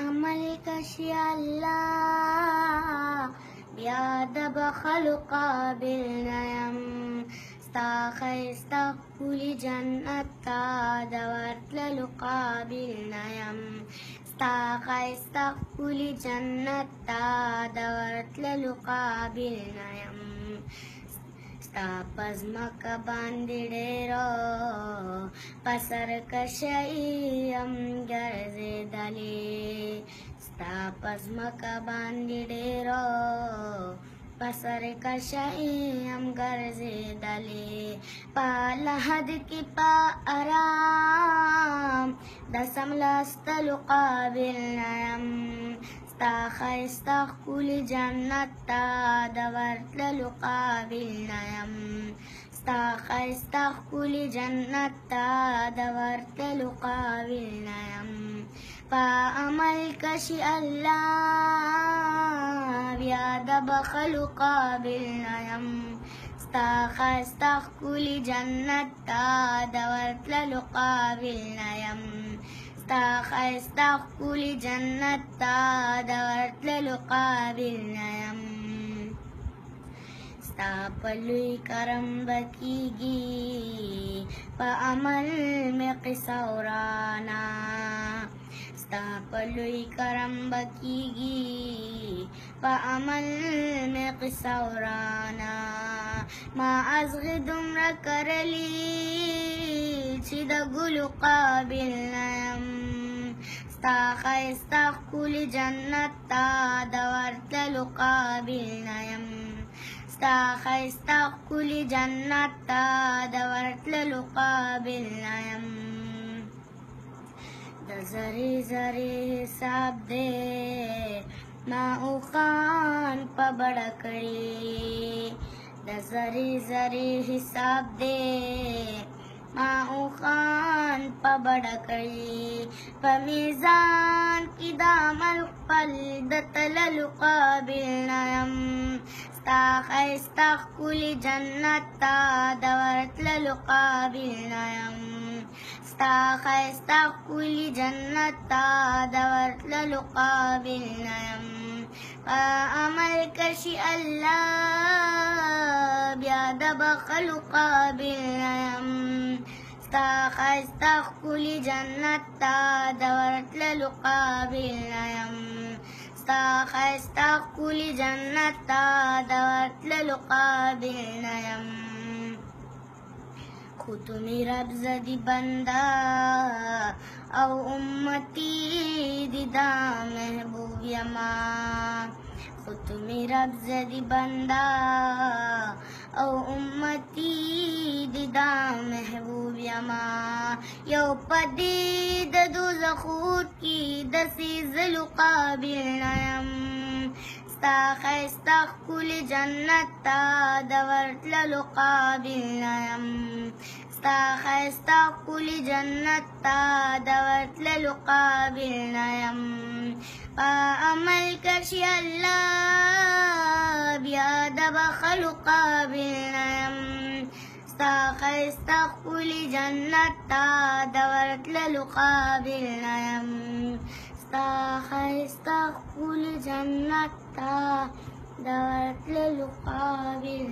عمل کشی الله بیادب خلق بالنیم ستا خیستا خولی جنت تا دورتللو قابل نیم ستا خیستا خولی جنت تا دورتللو قابل نیم ستا پزمکا باندې ډېرو پسر کشیم ګرځېدلې ستا پزمکا باندې ډېرو پسر کشیم ګرځېدلې په لحد کې په ارام د سملاستلو قابل نه یم ستا ښایسته ښکلي جنت ته د ورتللو قابل نه یم ستا ښایسته ښکلي جنت ته د ورتللو قابل نه یم په عمل کشي الله بیا د بخلو قابل نه یم ستا ښایسته ښکلي جنت ته د ورتللو قابل نه یم ستا ښایسته ښکلي جنت ته د ورتللو قابل نه یم ستا په لوی کرم به کیږي په عمل مې قصه ورانه ستا په لوی کرم به کیږي په عمل مې قصه ورانه ما ازغې دومره کرلي چې د ګلو قابل نه یم ستا ښایسته ښکلي جنت ته د ورتللو قابل نه یم ستا ښایسته ښکلي جنت ته د ورتللو قابل نه یم د زرې زرې حساب دی ما اوښان په بړه کړي د زرې زرې حساب دی ما اوښان په بړه کړي په میزان کې د عمل خپل د تللو قابل نه یم ستا ښایسته ښکلي جنت ته د ورتللو قابل نه یم ستا ښایسته ښکلي جنت ته د ورتللو قابل نه یم په عمل کشي الله بیا د بخلو قابل نه یم ستا ښایسته ښکلي جنت ته د ورتللو قابل نه یم ستا ښایسته ښکلي جنت ته د ورتللو قابل نه یم خو تو می رب زدی بنده او امتی دی دا محبوب یما خو تو می رب زدی بنده او امتی دی دا محبوب یما یو پدی د دوزخور کی د سیزلو قابل نه یم ستا ښایسته ښکلي جنت ته د ورتللو قابل نه یم ستا ښایسته ښکلي جنت ته د ورتللو قابل نه یم په عمل کشي الله بیا د بخلو قابل نه یم ستا ښایسته ښکلي جنت ته د ورتللو قابل نه یم ستا ښایسته ښکلي جنت ته د ورتللو قابل